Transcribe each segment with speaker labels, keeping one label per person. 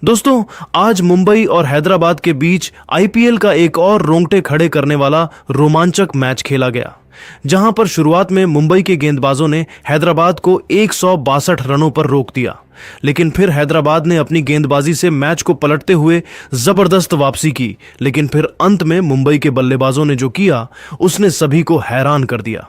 Speaker 1: दोस्तों, आज मुंबई और हैदराबाद के बीच आईपीएल का एक और रोंगटे खड़े करने वाला रोमांचक मैच खेला गया, जहां पर शुरुआत में मुंबई के गेंदबाजों ने हैदराबाद को 162 रनों पर रोक दिया, लेकिन फिर हैदराबाद ने अपनी गेंदबाजी से मैच को पलटते हुए जबरदस्त वापसी की। लेकिन फिर अंत में मुंबई के बल्लेबाजों ने जो किया उसने सभी को हैरान कर दिया।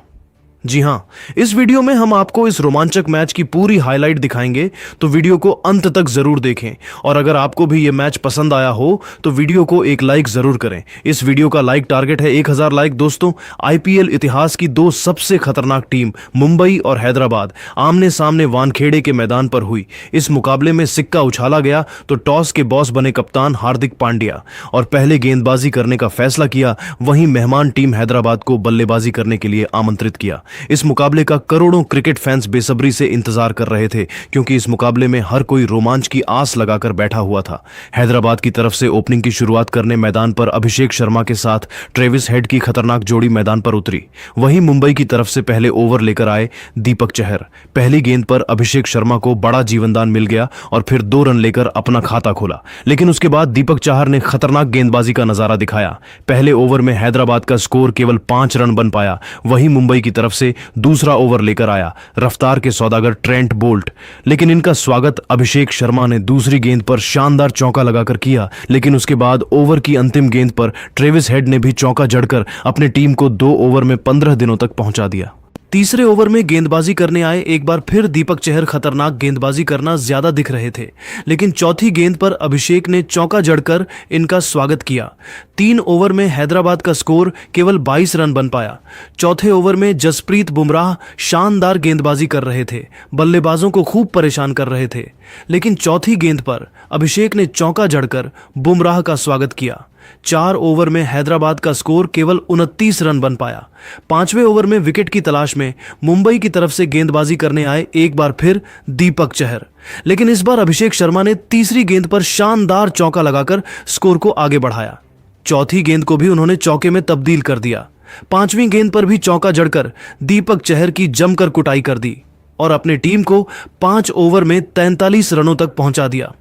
Speaker 1: जी हां, इस वीडियो में हम आपको इस रोमांचक मैच की पूरी हाईलाइट दिखाएंगे, तो वीडियो को अंत तक जरूर देखें। और अगर आपको भी ये मैच पसंद आया हो तो वीडियो को एक लाइक जरूर करें। इस वीडियो का लाइक टारगेट है 1000 लाइक। दोस्तों, आईपीएल इतिहास की दो सबसे खतरनाक टीम मुंबई और हैदराबाद आमने सामने वानखेड़े के मैदान पर हुई। इस मुकाबले में सिक्का उछाला गया तो टॉस के बॉस बने कप्तान हार्दिक पांड्या और पहले गेंदबाजी करने का फैसला किया। वहीं मेहमान टीम हैदराबाद को बल्लेबाजी करने के लिए आमंत्रित किया। इस मुकाबले का करोड़ों क्रिकेट फैंस बेसब्री से इंतजार कर रहे थे, क्योंकि इस मुकाबले में हर कोई रोमांच की आस लगाकर बैठा हुआ था। हैदराबाद की तरफ से ओपनिंग की शुरुआत करने मैदान पर अभिषेक शर्मा के साथ ट्रेविस हेड की खतरनाक जोड़ी मैदान पर उतरी। वहीं मुंबई की तरफ से पहले ओवर लेकर आए दीपक चहर। पहली गेंद पर अभिषेक शर्मा को बड़ा जीवनदान मिल गया और फिर 2 रन लेकर अपना खाता खोला। लेकिन उसके बाद दीपक चहर ने खतरनाक गेंदबाजी का नजारा दिखाया। पहले ओवर में हैदराबाद का स्कोर केवल 5 रन बन पाया। वहीं मुंबई की तरफ से दूसरा ओवर लेकर आया रफ्तार के सौदागर ट्रेंट बोल्ट। लेकिन इनका स्वागत अभिषेक शर्मा ने दूसरी गेंद पर शानदार चौका लगाकर किया। लेकिन उसके बाद ओवर की अंतिम गेंद पर ट्रेविस हेड ने भी चौका जड़कर अपनी टीम को 2 ओवर में 15 दिनों तक पहुंचा दिया। तीसरे ओवर में गेंदबाजी करने आए एक बार फिर दीपक चहर खतरनाक गेंदबाजी करना ज्यादा दिख रहे थे। लेकिन चौथी गेंद पर अभिषेक ने चौका जड़कर इनका स्वागत किया। 3 ओवर में हैदराबाद का स्कोर केवल 22 रन बन पाया। चौथे ओवर में जसप्रीत बुमराह शानदार गेंदबाजी कर रहे थे, बल्लेबाजों को खूब परेशान कर रहे थे। लेकिन चौथी गेंद पर अभिषेक ने चौका जड़कर बुमराह का स्वागत किया। 4 ओवर में हैदराबाद का स्कोर केवल 29 रन बन पाया। 5वें ओवर में विकेट की तलाश में मुंबई की तरफ से गेंदबाजी करने आए एक बार फिर दीपक चहर। लेकिन इस बार अभिषेक शर्मा ने तीसरी गेंद पर शानदार चौका लगाकर स्कोर को आगे बढ़ाया। चौथी गेंद को भी उन्होंने चौके में तब्दील कर दिया। 5वीं गेंद पर भी चौका जड़कर दीपक चहर की जमकर कुटाई कर दी और अपनी टीम को 5 ओवर में 43 रनों तक पहुंचा दिया।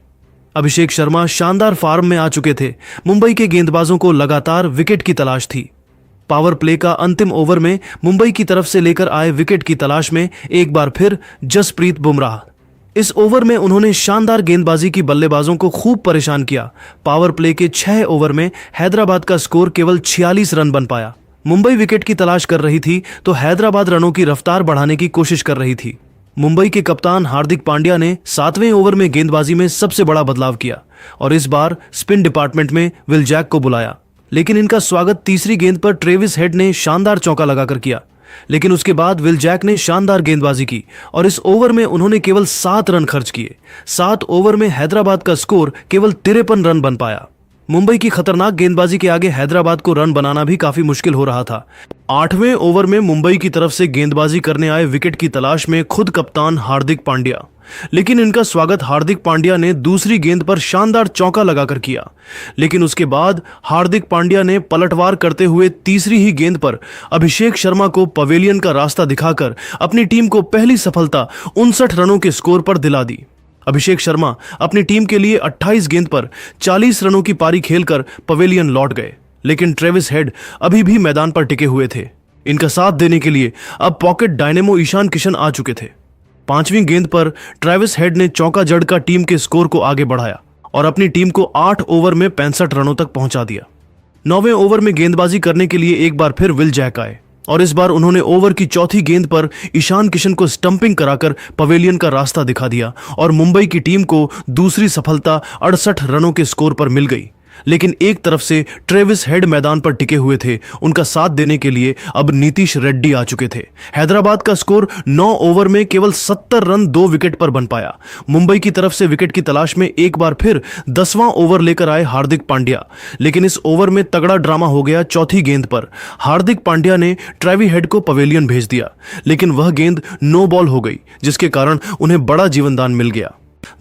Speaker 1: अभिषेक शर्मा शानदार फॉर्म में आ चुके थे। मुंबई के गेंदबाजों को लगातार विकेट की तलाश थी। पावर प्ले का अंतिम ओवर में मुंबई की तरफ से लेकर आए विकेट की तलाश में एक बार फिर जसप्रीत बुमराह। इस ओवर में उन्होंने शानदार गेंदबाजी की बल्लेबाजों को खूब परेशान किया। पावर प्ले के 6 ओवर में हैदराबाद का स्कोर केवल 46 रन बन पाया। मुंबई विकेट की तलाश कर रही थी तो हैदराबाद रनों की रफ्तार बढ़ाने की कोशिश कर रही थी। मुंबई के कप्तान हार्दिक पांड्या ने 7वें ओवर में गेंदबाजी में सबसे बड़ा बदलाव किया और इस बार स्पिन डिपार्टमेंट में विल जैक को बुलाया। लेकिन इनका स्वागत तीसरी गेंद पर ट्रेविस हेड ने शानदार चौका लगाकर किया। लेकिन उसके बाद विल जैक ने शानदार गेंदबाजी की और इस ओवर में उन्होंने केवल 7 रन खर्च किए। 7 ओवर में हैदराबाद का स्कोर केवल 53 रन बन पाया। मुंबई की खतरनाक गेंदबाजी के आगे हैदराबाद को रन बनाना भी काफी मुश्किल हो रहा था। 8वें ओवर में मुंबई की तरफ से गेंदबाजी करने आए विकेट की तलाश में खुद कप्तान हार्दिक पांड्या। लेकिन इनका स्वागत हार्दिक पांड्या ने दूसरी गेंद पर शानदार चौका लगाकर किया। लेकिन उसके बाद हार्दिक पांड्या ने पलटवार करते हुए तीसरी ही गेंद पर अभिषेक शर्मा को पवेलियन का रास्ता दिखाकर अपनी टीम को पहली सफलता 59 रनों के स्कोर पर दिला दी। अभिषेक शर्मा अपनी टीम के लिए 28 गेंद पर 40 रनों की पारी खेलकर पवेलियन लौट गए। लेकिन ट्रेविस हेड अभी भी मैदान पर टिके हुए थे। इनका साथ देने के लिए अब पॉकेट डायनेमो ईशान किशन आ चुके थे। 5वीं गेंद पर ट्रेविस हेड ने चौका जड़कर टीम के स्कोर को आगे बढ़ाया और अपनी टीम को 8 ओवर में 65 रनों तक पहुंचा दिया। 9वें ओवर में गेंदबाजी करने के लिए एक बार फिर विल जैक आए और इस बार उन्होंने ओवर की चौथी गेंद पर ईशान किशन को स्टंपिंग कराकर पवेलियन का रास्ता दिखा दिया और मुंबई की टीम को दूसरी सफलता 68 रनों के स्कोर पर मिल गई। लेकिन एक तरफ से ट्रेविस हेड मैदान पर टिके हुए थे। उनका साथ देने के लिए अब नीतीश रेड्डी आ चुके थे। हैदराबाद का स्कोर 9 ओवर में केवल 70 रन 2 विकेट पर बन पाया। मुंबई की तरफ से विकेट की तलाश में एक बार फिर 10वां ओवर लेकर आए हार्दिक पांड्या। लेकिन इस ओवर में तगड़ा ड्रामा हो गया। चौथी गेंद पर हार्दिक पांड्या ने ट्रेवी हेड को पवेलियन भेज दिया, लेकिन वह गेंद नो बॉल हो गई, जिसके कारण उन्हें बड़ा जीवनदान मिल गया।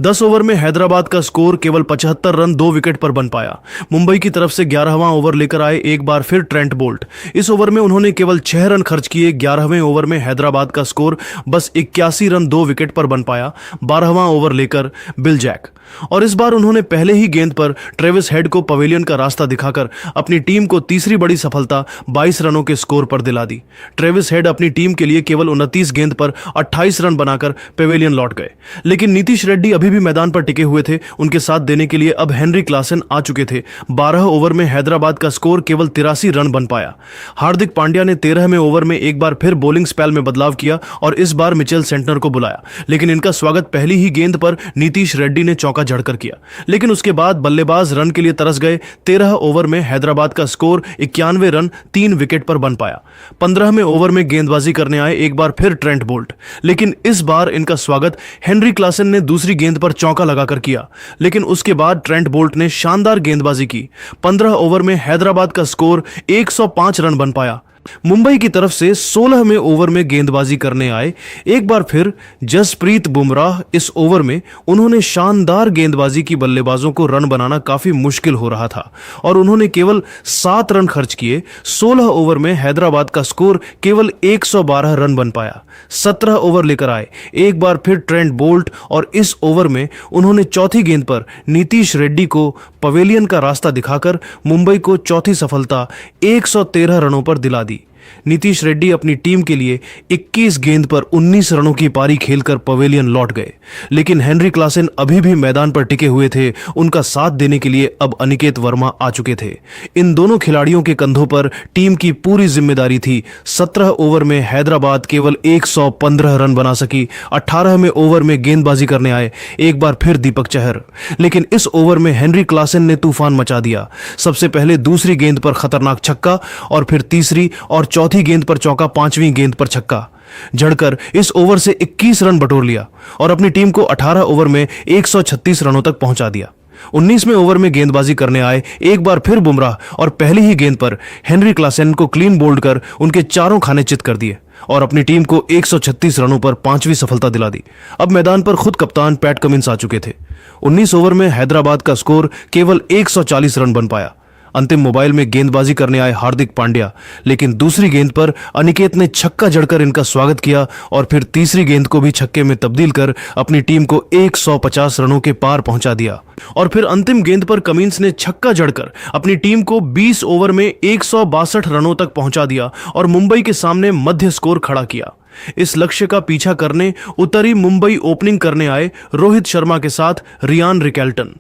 Speaker 1: 10 ओवर में हैदराबाद का स्कोर केवल 75 रन 2 विकेट पर बन पाया। मुंबई की तरफ से 11वां ओवर लेकर आए एक बार फिर ट्रेंट बोल्ट। इस ओवर में उन्होंने केवल 6 रन खर्च किए। 11वें ओवर में हैदराबाद का स्कोर बस 81 रन 2 विकेट पर बन पाया। 12वां ओवर लेकर बिल जैक, और इस बार उन्होंने पहले ही गेंद पर ट्रेविस हेड को पवेलियन का रास्ता दिखाकर अपनी टीम को तीसरी बड़ी सफलता 22 रनों के स्कोर पर दिला दी। ट्रेविस हेड अपनी टीम के लिए केवल 29 गेंद पर 28 रन बनाकर पवेलियन लौट गए, लेकिन नीतीश रेड्डी अभी भी मैदान पर टिके हुए थे। उनके साथ देने के लिए अब हेनरी क्लासन आ चुके थे। 12 ओवर में हैदराबाद का स्कोर केवल 83 रन बन पाया। हार्दिक पांड्या ने 13वें ओवर में एक बार फिर बॉलिंग स्पेल में बदलाव किया और इस बार मिचेल सेंटनर को बुलाया, लेकिन इनका स्वागत पहली ही गेंद पर नीतीश रेड्डी ने चौका जड़कर किया। लेकिन उसके बाद बल्लेबाज रन के लिए तरस गए। 13 ओवर में हैदराबाद का स्कोर 91 रन 3 विकेट पर बन पाया। 15वें ओवर में गेंदबाजी करने आए एक बार फिर ट्रेंट बोल्ट, लेकिन इस बार इनका स्वागत हेनरी क्लासन ने दूसरी गेंद पर चौका लगाकर किया। लेकिन उसके बाद ट्रेंट बोल्ट ने शानदार गेंदबाजी की। 15 ओवर में हैदराबाद का स्कोर 105 रन बन पाया। मुंबई की तरफ से 16वें ओवर में गेंदबाजी करने आए एक बार फिर जसप्रीत बुमराह। इस ओवर में उन्होंने शानदार गेंदबाजी की। बल्लेबाजों को रन बनाना काफी मुश्किल हो रहा था और उन्होंने केवल 7 रन खर्च किए। 16 ओवर में हैदराबाद का स्कोर केवल 112 रन बन पाया। 17 ओवर लेकर आए एक बार फिर ट्रेंट बोल्ट, और इस ओवर में उन्होंने चौथी गेंद पर नीतीश रेड्डी को पवेलियन का रास्ता दिखाकर मुंबई को चौथी सफलता 113 रनों पर दिला दी। नीतीश रेड्डी अपनी टीम के लिए 21 गेंद पर 19 रनों की पारी खेलकर पवेलियन लौट गए, लेकिन हेनरी क्लासन अभी भी मैदान पर टिके हुए थे। उनका साथ देने के लिए अब अनिकेत वर्मा आ चुके थे। इन दोनों खिलाड़ियों के कंधों पर टीम की पूरी जिम्मेदारी थी। 17 ओवर में हैदराबाद केवल 115 रन बना सकी। 18वें ओवर में गेंदबाजी करने आए एक बार फिर दीपक चहर, लेकिन इस ओवर में हेनरी क्लासन ने तूफान मचा दिया। सबसे पहले दूसरी गेंद पर खतरनाक छक्का और फिर तीसरी और चौथी गेंद पर चौका, 5वीं गेंद पर छक्का जड़कर इस ओवर से 21 रन बटोर लिया और अपनी टीम को 18 ओवर में 136 रनों तक पहुंचा दिया। 19वें ओवर में गेंदबाजी करने आए एक बार फिर बुमराह और पहली ही गेंद पर हेनरी क्लासन को क्लीन बोल्ड कर उनके चारों खाने चित कर दिए और अपनी टीम को 136 रनों पर 5वीं सफलता दिला दी। अब मैदान पर खुद कप्तान पैट कमिंस आ चुके थे। 19 ओवर में हैदराबाद का स्कोर केवल 140 रन बन पाया। अंतिम मोबाइल में गेंदबाजी करने आए हार्दिक पांड्या, लेकिन दूसरी गेंद पर अनिकेत ने छक्का जड़कर इनका स्वागत किया और फिर तीसरी गेंद को भी छक्के में तब्दील कर अपनी टीम को 150 रनों के पार पहुंचा दिया। और फिर अंतिम गेंद पर कमिंस ने छक्का जड़कर अपनी टीम को 20 ओवर में 162 रनों तक पहुंचा दिया और मुंबई के सामने मध्य स्कोर खड़ा किया। इस लक्ष्य का पीछा करने उतरी मुंबई ओपनिंग करने आए रोहित शर्मा के साथ रियान रिकेल्टन।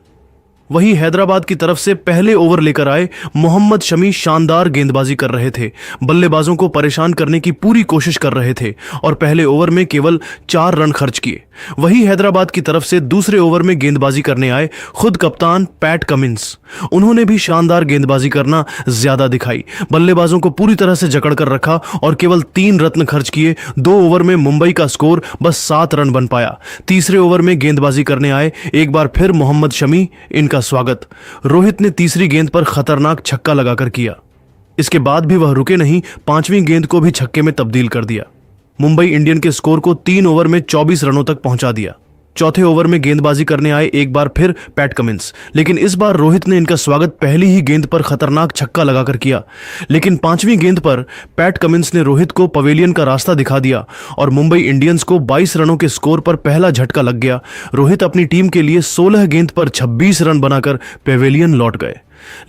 Speaker 1: वहीं हैदराबाद की तरफ से पहले ओवर लेकर आए मोहम्मद शमी शानदार गेंदबाजी कर रहे थे। बल्लेबाजों को परेशान करने की पूरी कोशिश कर रहे थे और पहले ओवर में केवल 4 रन खर्च किए। वहीं हैदराबाद की तरफ से दूसरे ओवर में गेंदबाजी करने आए खुद कप्तान पैट कमिंस। उन्होंने भी शानदार गेंदबाजी करना ज्यादा दिखाई। बल्लेबाजों को पूरी तरह से जकड़ कर रखा और केवल 3 रन खर्च किए। 2 ओवर में मुंबई का स्कोर बस 7 रन बन पाया। तीसरे ओवर में गेंदबाजी करने आए एक बार फिर मोहम्मद शमी। इनका स्वागत रोहित ने तीसरी गेंद पर खतरनाक छक्का लगाकर किया। इसके बाद भी वह रुके नहीं, 5वीं गेंद को भी छक्के में तब्दील कर दिया। मुंबई इंडियन के स्कोर को 3 ओवर में 24 रनों तक पहुंचा दिया। चौथे ओवर में गेंदबाजी करने आए एक बार फिर पैट कमिंस, लेकिन इस बार रोहित ने इनका स्वागत पहली ही गेंद पर खतरनाक छक्का लगाकर किया। लेकिन 5वीं गेंद पर पैट कमिंस ने रोहित को पवेलियन का रास्ता दिखा दिया और मुंबई इंडियंस को 22 रनों के स्कोर पर पहला झटका लग गया। रोहित अपनी टीम के लिए 16 गेंद पर 26 रन बनाकर पवेलियन लौट गए,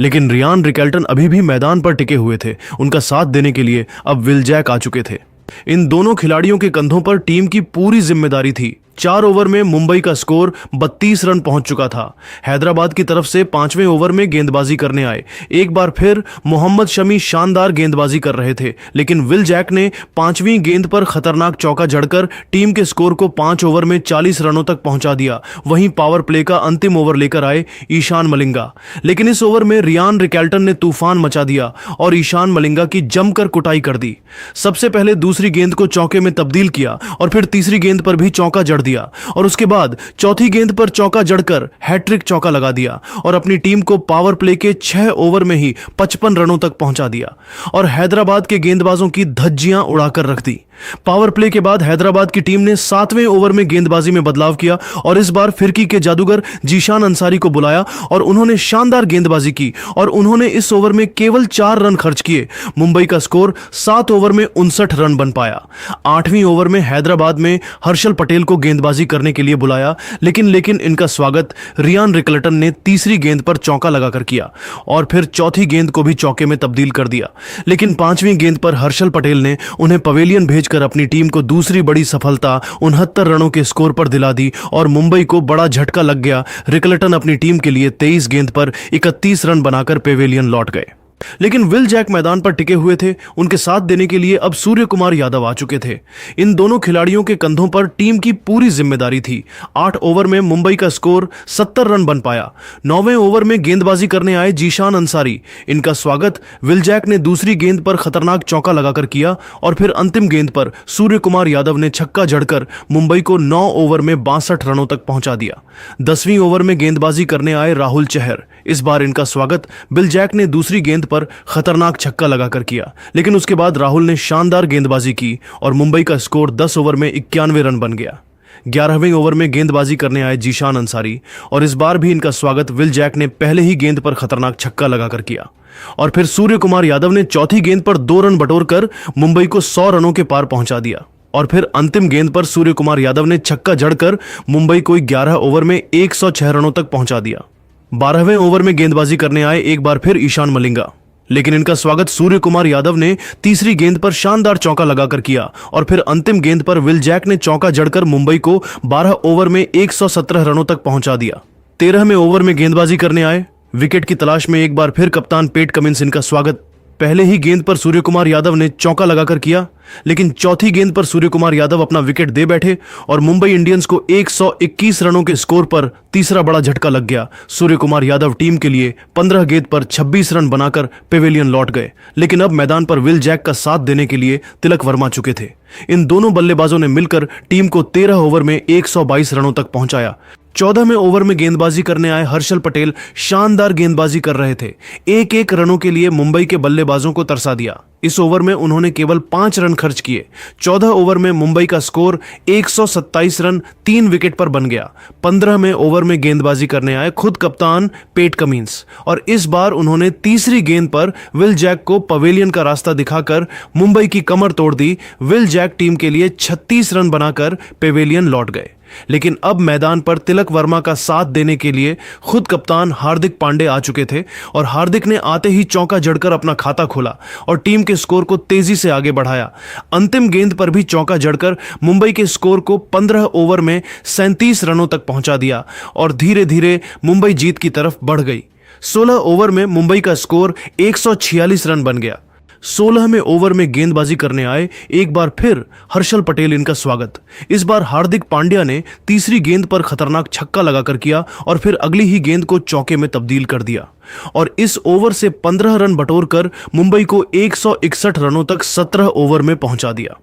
Speaker 1: लेकिन रियान रिकेल्टन अभी भी मैदान पर टिके हुए थे। उनका साथ देने के लिए अब विल जैक आ चुके थे। इन दोनों खिलाड़ियों के कंधों पर टीम की पूरी जिम्मेदारी थी। 4 ओवर में मुंबई का स्कोर 32 रन पहुंच चुका था। हैदराबाद की तरफ से 5वें ओवर में गेंदबाजी करने आए एक बार फिर मोहम्मद शमी शानदार गेंदबाजी कर रहे थे, लेकिन विल जैक ने 5वीं गेंद पर खतरनाक चौका जड़कर टीम के स्कोर को 5 ओवर में 40 रनों तक पहुंचा दिया। वहीं पावर प्ले का अंतिम ओवर लेकर आए ईशान मलिंगा, लेकिन इस ओवर में रियान रिकेल्टन ने तूफान मचा दिया और ईशान मलिंगा की जमकर कुटाई कर दी। सबसे पहले दूसरी गेंद को चौके में तब्दील किया और फिर तीसरी गेंद पर भी चौका जड़ दिया और उसके बाद चौथी गेंद पर चौका जड़कर हैट्रिक चौका लगा दिया और अपनी टीम को पावर प्ले के 6 ओवर में ही 55 रनों तक पहुंचा दिया और हैदराबाद के गेंदबाजों की धज्जियां उड़ाकर रख दी। पावर प्ले के बाद हैदराबाद की टीम ने 7वें ओवर में गेंदबाजी में बदलाव किया और इस बार फिरकी के जादूगर जीशान अंसारी को बुलाया और उन्होंने शानदार गेंदबाजी की और उन्होंने इस ओवर में केवल 4 रन खर्च किए। मुंबई का स्कोर 7 ओवर में 59 रन बन पाया। 8वीं ओवर में हैदराबाद में हर्षल पटेल को गेंदबाजी करने के लिए बुलाया, लेकिन इनका स्वागत रियान रिकल्टन ने तीसरी गेंद पर चौका लगाकर किया और फिर चौथी गेंद को भी चौके में तब्दील कर दिया। लेकिन 5वीं गेंद पर हर्षल पटेल ने उन्हें पवेलियन भेजकर अपनी टीम को दूसरी बड़ी सफलता 69 रनों के स्कोर पर दिला दी और मुंबई को बड़ा झटका लग गया। रिकल्टन अपनी टीम के लिए 23 गेंद पर 31 रन बनाकर पवेलियन लौट गए। लेकिन विल जैक मैदान पर टिके हुए थे। उनके साथ देने के लिए अब सूर्य कुमार यादव आ चुके थे। इन दोनों खिलाड़ियों के कंधों पर टीम की पूरी जिम्मेदारी थी। 8 ओवर में मुंबई का स्कोर 70 रन बन पाया। 9वें ओवर में गेंदबाजी करने आए जीशान अंसारी। इनका स्वागत विल जैक ने दूसरी गेंद पर खतरनाक चौका लगाकर किया और फिर अंतिम गेंद पर सूर्य कुमार यादव ने छक्का जड़कर मुंबई को 9 ओवर में 62 रनों तक पहुंचा दिया। 10वीं ओवर में गेंदबाजी करने आए राहुल चहर। इस बार इनका स्वागत विल जैक ने दूसरी गेंद पर खतरनाक छक्का लगाकर किया, लेकिन उसके बाद राहुल ने शानदार गेंदबाजी की और मुंबई का स्कोर 10 ओवर में 91 रन बन गया। 11वें ओवर में गेंदबाजी करने आए जीशान अंसारी और इस बार भी इनका स्वागत विल जैक ने पहले ही गेंद पर खतरनाक छक्का लगाकर किया और फिर सूर्य कुमार यादव ने चौथी गेंद पर 2 रन बटोरकर मुंबई को 100 रनों के पार पहुंचा दिया और फिर अंतिम गेंद पर सूर्य कुमार यादव ने छक्का जड़कर मुंबई को 11 ओवर में 106 रनों तक पहुंचा दिया। 12वें ओवर में गेंदबाजी करने आए एक बार फिर ईशान मलिंगा, लेकिन इनका स्वागत सूर्य कुमार यादव ने तीसरी गेंद पर शानदार चौका लगाकर किया और फिर अंतिम गेंद पर विल जैक ने चौका जड़कर मुंबई को 12 ओवर में 117 रनों तक पहुंचा दिया। 13वें ओवर में गेंदबाजी करने आए विकेट की तलाश में एक बार फिर कप्तान पेट कमिंस। इनका स्वागत पहले ही गेंद पर सूर्य कुमार यादव ने चौका लगाकर किया, लेकिन चौथी गेंद पर सूर्य कुमार यादव अपना विकेट दे बैठे और मुंबई इंडियंस को 121 रनों के स्कोर पर तीसरा बड़ा झटका लग गया। सूर्य कुमार यादव टीम के लिए 15 गेंद पर 26 रन बनाकर पवेलियन लौट गए, लेकिन अब मैदान पर विल जैक का साथ देने के लिए तिलक वर्मा चुके थे। इन दोनों बल्लेबाजों ने मिलकर टीम को 13 ओवर में 122 रनों तक पहुंचाया। 14वें ओवर में गेंदबाजी करने आए हर्षल पटेल शानदार गेंदबाजी कर रहे थे। एक रनों के लिए मुंबई के बल्लेबाजों को तरसा दिया। इस ओवर में उन्होंने केवल 5 रन खर्च किए। 14 ओवर में मुंबई का स्कोर 127 रन 3 विकेट पर बन गया। 15वें ओवर में गेंदबाजी करने आए खुद कप्तान पेट कमिंस और इस बार उन्होंने तीसरी गेंद पर विल जैक को पवेलियन का रास्ता दिखाकर मुंबई की कमर तोड़ दी। विल जैक टीम के लिए 36 रन बनाकर पवेलियन लौट गए, लेकिन अब मैदान पर तिलक वर्मा का साथ देने के लिए खुद कप्तान हार्दिक पांडे आ चुके थे और हार्दिक ने आते ही चौका जड़कर अपना खाता खोला और टीम के स्कोर को तेजी से आगे बढ़ाया। अंतिम गेंद पर भी चौका जड़कर मुंबई के स्कोर को 15 ओवर में 37 रनों तक पहुंचा दिया और धीरे धीरे मुंबई जीत की तरफ बढ़ गई। 16 ओवर में मुंबई का स्कोर 146 रन बन गया। 16वें ओवर में गेंदबाजी करने आए एक बार फिर हर्षल पटेल। इनका स्वागत इस बार हार्दिक पांड्या ने तीसरी गेंद पर खतरनाक छक्का लगाकर किया और फिर अगली ही गेंद को चौके में तब्दील कर दिया और इस ओवर से 15 रन बटोरकर मुंबई को 161 रनों तक 17 ओवर में पहुंचा दिया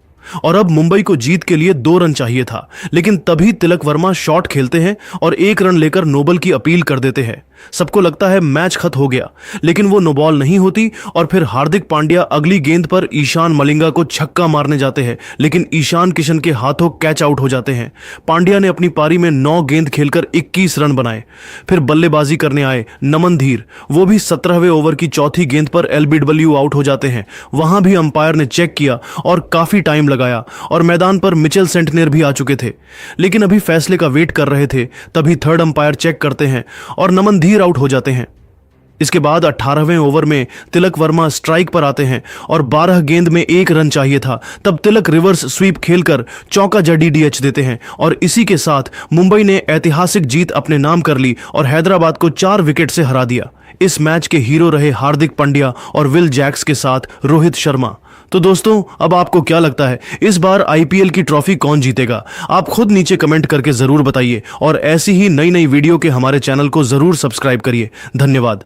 Speaker 1: और अब मुंबई को जीत के लिए 2 रन चाहिए था, लेकिन तभी तिलक वर्मा शॉट खेलते हैं और 1 रन लेकर नोबल की अपील कर देते हैं। सबको लगता है मैच खत्म हो गया, लेकिन वो नो बॉल नहीं होती और फिर हार्दिक पांड्या अगली गेंद पर ईशान मलिंगा को छक्का मारने जाते हैं, लेकिन ईशान किशन के हाथों कैच आउट हो जाते हैं। पांड्या ने अपनी पारी में 9 गेंद खेलकर 21 रन बनाए। फिर बल्लेबाजी करने आए नमन धीर, वो भी 17वें ओवर की चौथी गेंद पर एलबीडब्ल्यू आउट हो जाते हैं। वहां भी अंपायर ने चेक किया और काफी टाइम लगाया और मैदान पर मिचेल सेंटनर भी आ चुके थे, लेकिन अभी फैसले का वेट कर रहे थे। तभी थर्ड अंपायर चेक करते हैं और नमन धीर आउट हो जाते हैं। इसके बाद 18वें ओवर में तिलक वर्मा स्ट्राइक पर आते हैं और 12 गेंद में 1 रन चाहिए था। तब तिलक रिवर्स स्वीप खेलकर चौका जड़ी डीएच देते हैं और इसी के साथ मुंबई ने ऐतिहासिक जीत अपने नाम कर ली और हैदराबाद को 4 विकेट से हरा दिया। इस मैच के हीरो रहे हार्दिक पांड्या और विल जैक्स के साथ रोहित शर्मा। तो दोस्तों, अब आपको क्या लगता है इस बार आईपीएल की ट्रॉफी कौन जीतेगा? आप खुद नीचे कमेंट करके जरूर बताइए और ऐसी ही नई नई वीडियो के हमारे चैनल को जरूर सब्सक्राइब करिए। धन्यवाद।